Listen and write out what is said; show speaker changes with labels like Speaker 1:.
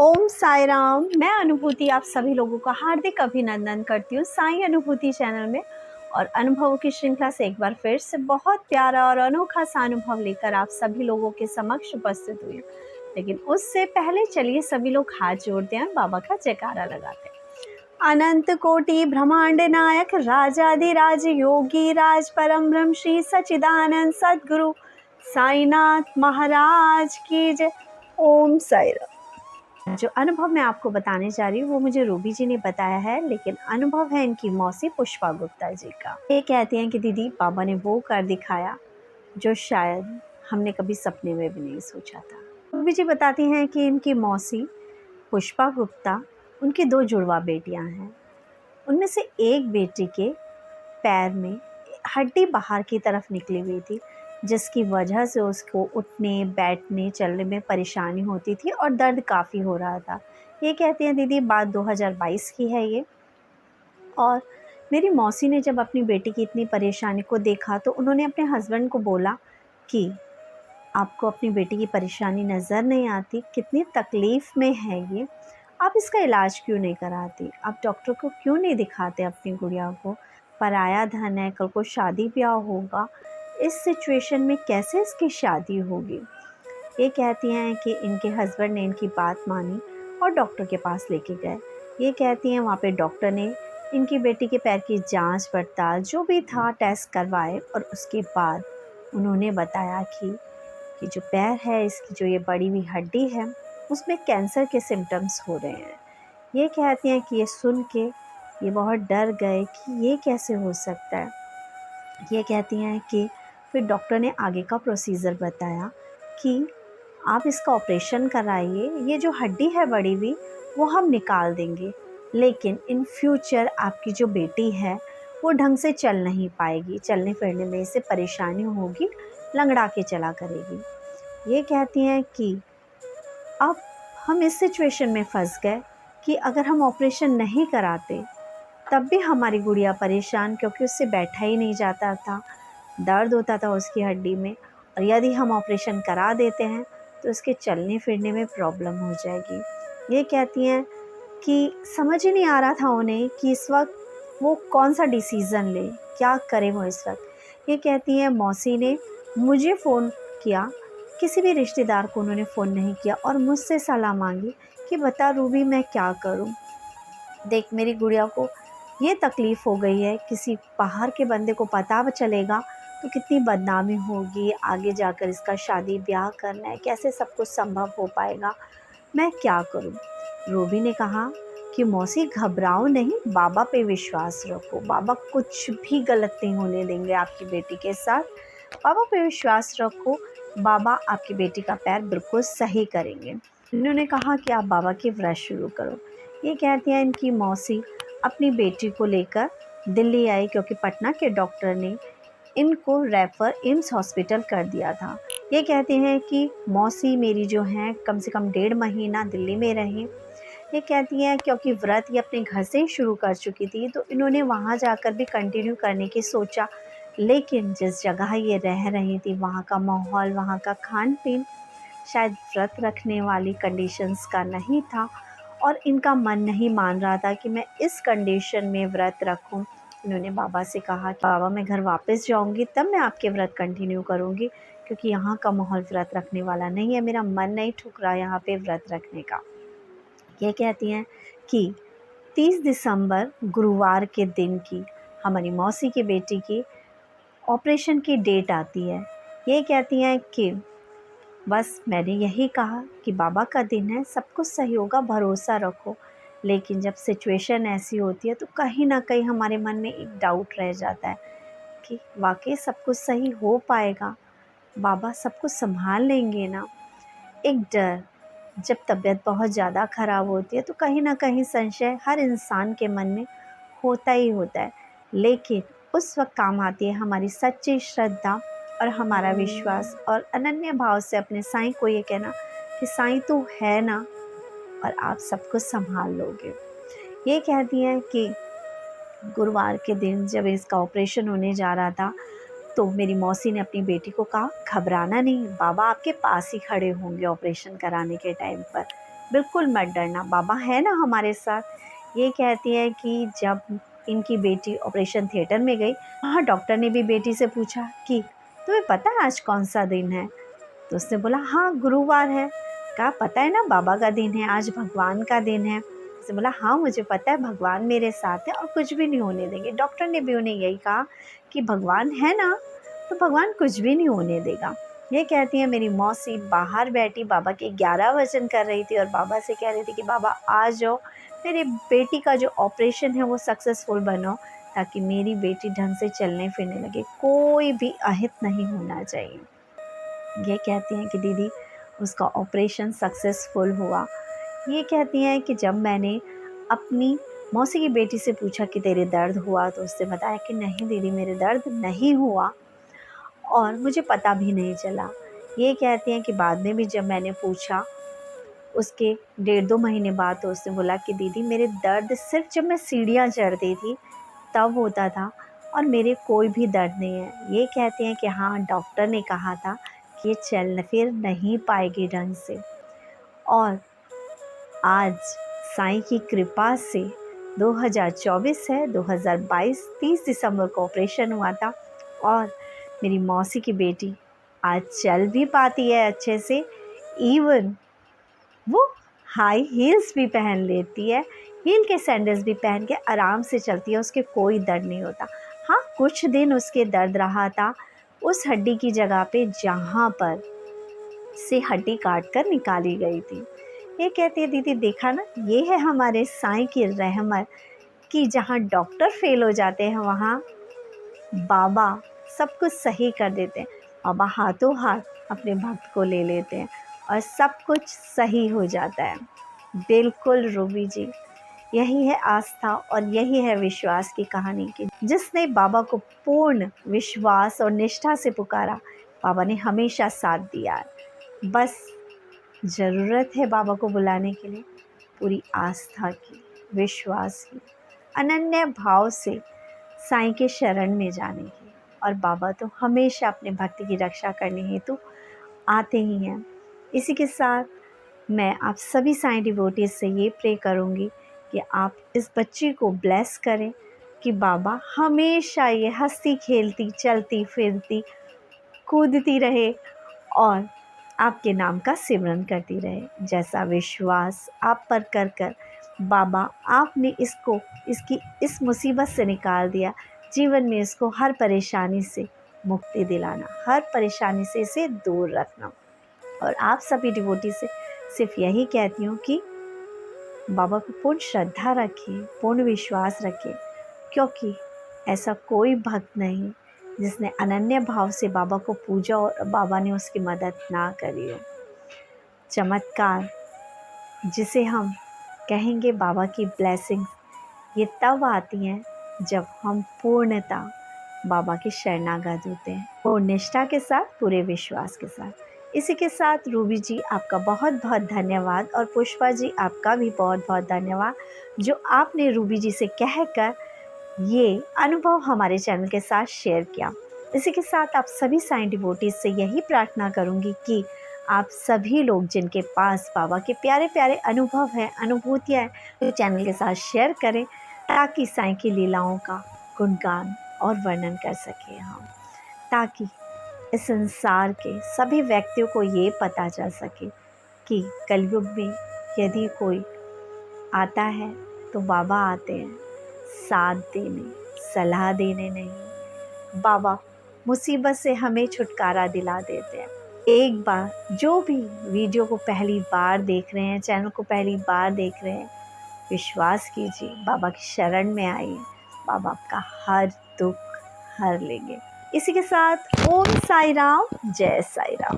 Speaker 1: ओम साई राम। मैं अनुभूति आप सभी लोगों का हार्दिक अभिनंदन करती हूँ साई अनुभूति चैनल में। और अनुभवों की श्रृंखला से एक बार फिर से बहुत प्यारा और अनोखा सा अनुभव लेकर आप सभी लोगों के समक्ष उपस्थित हुई हूँ। लेकिन उससे पहले चलिए सभी लोग हाथ जोड़ते हैं, बाबा का जयकारा लगाते हैं। अनंत कोटि ब्रह्मांड नायक राजाधिराज योगी राज परम ब्रह्म श्री सच्चिदानंद सद्गुरु साईनाथ महाराज की जय। ओम साई राम। जो अनुभव मैं आपको बताने जा रही हूँ वो मुझे रूबी जी ने बताया है, लेकिन अनुभव है इनकी मौसी पुष्पा गुप्ता जी का। ये कहती हैं कि दीदी बाबा ने वो कर दिखाया जो शायद हमने कभी सपने में भी नहीं सोचा था। रूबी जी बताती हैं कि इनकी मौसी पुष्पा गुप्ता, उनकी 2 जुड़वा बेटियां हैं। उनमें से एक बेटी के पैर में हड्डी बाहर की तरफ निकली हुई थी, जिसकी वजह से उसको उठने बैठने चलने में परेशानी होती थी और दर्द काफ़ी हो रहा था। ये कहती हैं दीदी बात 2022 की है ये। और मेरी मौसी ने जब अपनी बेटी की इतनी परेशानी को देखा तो उन्होंने अपने हस्बैंड को बोला कि आपको अपनी बेटी की परेशानी नज़र नहीं आती, कितनी तकलीफ़ में है ये, आप इसका इलाज क्यों नहीं कराती, आप डॉक्टर को क्यों नहीं दिखाते अपनी गुड़िया को, पराया धन है, कल को शादी ब्याह होगा, इस सिचुएशन में कैसे इसकी शादी होगी। ये कहती हैं कि इनके हस्बैंड ने इनकी बात मानी और डॉक्टर के पास लेके गए। ये कहती हैं वहाँ पे डॉक्टर ने इनकी बेटी के पैर की जांच पड़ताल जो भी था टेस्ट करवाए और उसके बाद उन्होंने बताया कि जो पैर है, इसकी जो ये बड़ी हुई हड्डी है, उसमें कैंसर के सिम्टम्स हो रहे हैं। ये कहती हैं कि ये सुन के ये बहुत डर गए कि ये कैसे हो सकता है। ये कहती हैं कि फिर डॉक्टर ने आगे का प्रोसीजर बताया कि आप इसका ऑपरेशन कराइए, ये जो हड्डी है बड़ी हुई वो हम निकाल देंगे, लेकिन इन फ्यूचर आपकी जो बेटी है वो ढंग से चल नहीं पाएगी, चलने फिरने में इसे परेशानी होगी, लंगड़ा के चला करेगी। ये कहती हैं कि अब हम इस सिचुएशन में फंस गए कि अगर हम ऑपरेशन नहीं कराते तब भी हमारी गुड़िया परेशान, क्योंकि उससे बैठा ही नहीं जाता था, दर्द होता था उसकी हड्डी में, और यदि हम ऑपरेशन करा देते हैं तो उसके चलने फिरने में प्रॉब्लम हो जाएगी। ये कहती हैं कि समझ ही नहीं आ रहा था उन्हें कि इस वक्त वो कौन सा डिसीज़न ले, क्या करें वो इस वक्त। ये कहती हैं मौसी ने मुझे फ़ोन किया, किसी भी रिश्तेदार को उन्होंने फ़ोन नहीं किया और मुझसे सलाह मांगी कि बता रूबी मैं क्या करूं। देख मेरी गुड़िया को ये तकलीफ़ हो गई है, किसी बाहर के बंदे को पता चलेगा तो कितनी बदनामी होगी, आगे जाकर इसका शादी ब्याह करना है, कैसे सब कुछ संभव हो पाएगा, मैं क्या करूं। रूबी ने कहा कि मौसी घबराओ नहीं, बाबा पे विश्वास रखो, बाबा कुछ भी गलत नहीं होने देंगे आपकी बेटी के साथ, बाबा पे विश्वास रखो, बाबा आपकी बेटी का पैर बिल्कुल सही करेंगे। उन्होंने कहा कि आप बाबा की व्रत शुरू करो। ये कहती हैं इनकी मौसी अपनी बेटी को लेकर दिल्ली आई, क्योंकि पटना के डॉक्टर ने इनको रेफ़र एम्स हॉस्पिटल कर दिया था। ये कहते हैं कि मौसी मेरी जो हैं कम से कम 1.5 महीना दिल्ली में रहीं। ये कहती हैं क्योंकि व्रत ये अपने घर से ही शुरू कर चुकी थी तो इन्होंने वहाँ जाकर भी कंटिन्यू करने की सोचा, लेकिन जिस जगह ये रह रही थी वहाँ का माहौल, वहाँ का खान पीन शायद व्रत रखने वाली कंडीशंस का नहीं था और इनका मन नहीं मान रहा था कि मैं इस कंडीशन में व्रत रखूं। इन्होंने बाबा से कहा कि बाबा मैं घर वापस जाऊंगी तब मैं आपके व्रत कंटिन्यू करूंगी, क्योंकि यहाँ का माहौल व्रत रखने वाला नहीं है, मेरा मन नहीं ठुक रहा यहाँ पे व्रत रखने का। ये कहती हैं कि 30 दिसंबर गुरुवार के दिन की हमारी मौसी की बेटी की ऑपरेशन की डेट आती है। ये कहती हैं कि बस मैंने यही कहा कि बाबा का दिन है, सब कुछ सही होगा, भरोसा रखो। लेकिन जब सिचुएशन ऐसी होती है तो कहीं ना कहीं हमारे मन में एक डाउट रह जाता है कि वाकई सब कुछ सही हो पाएगा, बाबा सब कुछ संभाल लेंगे ना। एक डर, जब तबीयत बहुत ज़्यादा ख़राब होती है तो कहीं ना कहीं संशय हर इंसान के मन में होता ही होता है, लेकिन उस वक्त काम आती है हमारी सच्ची श्रद्धा और हमारा विश्वास और अनन्य भाव से अपने साईं को ये कहना कि साईं तो है ना और आप सब कुछ संभाल लोगे। ये कहती हैं कि गुरुवार के दिन जब इसका ऑपरेशन होने जा रहा था तो मेरी मौसी ने अपनी बेटी को कहा घबराना नहीं, बाबा आपके पास ही खड़े होंगे ऑपरेशन कराने के टाइम पर, बिल्कुल मत डरना, बाबा है ना हमारे साथ। ये कहती है कि जब इनकी बेटी ऑपरेशन थिएटर में गई, वहाँ डॉक्टर ने भी बेटी से पूछा कि तुम्हें पता है आज कौन सा दिन है? तो उसने बोला हाँ गुरुवार है। कहा पता है ना बाबा का दिन है, आज भगवान का दिन है। उसने बोला हाँ मुझे पता है, भगवान मेरे साथ है और कुछ भी नहीं होने देंगे। डॉक्टर ने भी उन्हें यही कहा कि भगवान है ना, तो भगवान कुछ भी नहीं होने देगा। ये कहती है मेरी मौसी बाहर बैठी बाबा के 11 वचन कर रही थी और बाबा से कह रही थी कि बाबा आ जाओ, मेरी बेटी का जो ऑपरेशन है वो सक्सेसफुल बनो, ताकि मेरी बेटी ढंग से चलने फिरने लगे, कोई भी अहित नहीं होना चाहिए। ये कहती हैं कि दीदी उसका ऑपरेशन सक्सेसफुल हुआ। ये कहती हैं कि जब मैंने अपनी मौसी की बेटी से पूछा कि तेरे दर्द हुआ, तो उसने बताया कि नहीं दीदी मेरे दर्द नहीं हुआ और मुझे पता भी नहीं चला। ये कहती हैं कि बाद में भी जब मैंने पूछा उसके 1.5-2 महीने बाद, तो उसने बोला कि दीदी मेरे दर्द सिर्फ जब मैं सीढ़ियाँ चढ़ती थी तब होता था और मेरे कोई भी दर्द नहीं है। ये कहते हैं कि हाँ डॉक्टर ने कहा था कि ये चल फिर नहीं पाएगी ढंग से, और आज साईं की कृपा से 2024 है, 2022 30 दिसंबर को ऑपरेशन हुआ था और मेरी मौसी की बेटी आज चल भी पाती है अच्छे से। इवन वो हाई हील्स भी पहन लेती है, हील के सैंडल्स भी पहन के आराम से चलती है, उसके कोई दर्द नहीं होता। हाँ कुछ दिन उसके दर्द रहा था उस हड्डी की जगह पे जहाँ पर से हड्डी काट कर निकाली गई थी। ये कहती है दीदी देखा ना, ये है हमारे साईं की रहमत कि जहाँ डॉक्टर फेल हो जाते हैं वहाँ बाबा सब कुछ सही कर देते हैं। बाबा हाथों हाथ अपने भक्त को ले लेते हैं और सब कुछ सही हो जाता है। बिल्कुल रूबी जी, यही है आस्था और यही है विश्वास की कहानी की। जिसने बाबा को पूर्ण विश्वास और निष्ठा से पुकारा, बाबा ने हमेशा साथ दिया है। बस ज़रूरत है बाबा को बुलाने के लिए पूरी आस्था की, विश्वास की, अनन्य भाव से साईं के शरण में जाने की। और बाबा तो हमेशा अपने भक्त की रक्षा करने हेतु आते ही हैं। इसी के साथ मैं आप सभी साईं डिवोटीज से ये प्रे करूँगी कि आप इस बच्ची को ब्लेस करें कि बाबा हमेशा ये हंसती खेलती चलती फिरती कूदती रहे और आपके नाम का सिमरन करती रहे। जैसा विश्वास आप पर कर कर बाबा आपने इसकी इस मुसीबत से निकाल दिया, जीवन में इसको हर परेशानी से मुक्ति दिलाना, हर परेशानी से इसे दूर रखना। और आप सभी डिवोटी से सिर्फ यही कहती हूँ कि बाबा को पूर्ण श्रद्धा रखिए, पूर्ण विश्वास रखिए, क्योंकि ऐसा कोई भक्त नहीं जिसने अनन्य भाव से बाबा को पूजा और बाबा ने उसकी मदद ना करी हो। चमत्कार जिसे हम कहेंगे बाबा की ब्लेसिंग्स, ये तब आती हैं जब हम पूर्णता बाबा के शरणागत होते हैं, पूर्ण निष्ठा के साथ, पूरे विश्वास के साथ। इसी के साथ रूबी जी आपका बहुत बहुत धन्यवाद और पुष्पा जी आपका भी बहुत बहुत धन्यवाद, जो आपने रूबी जी से कहकर ये अनुभव हमारे चैनल के साथ शेयर किया। इसी के साथ आप सभी साईं डिवोटीज से यही प्रार्थना करूँगी कि आप सभी लोग जिनके पास बाबा के प्यारे प्यारे अनुभव हैं, अनुभूतियाँ हैं, तो चैनल के साथ शेयर करें ताकि साईं की लीलाओं का गुणगान और वर्णन कर सकें हम, ताकि इस संसार के सभी व्यक्तियों को ये पता चल सके कि कलयुग में यदि कोई आता है तो बाबा आते हैं साथ देने, सलाह देने नहीं। बाबा मुसीबत से हमें छुटकारा दिला देते हैं। एक बार जो भी वीडियो को पहली बार देख रहे हैं, चैनल को पहली बार देख रहे हैं, विश्वास कीजिए बाबा की शरण में आइए, बाबा आपका हर दुख हर लेंगे। इसी के साथ ओम साई राम, जय साई राम।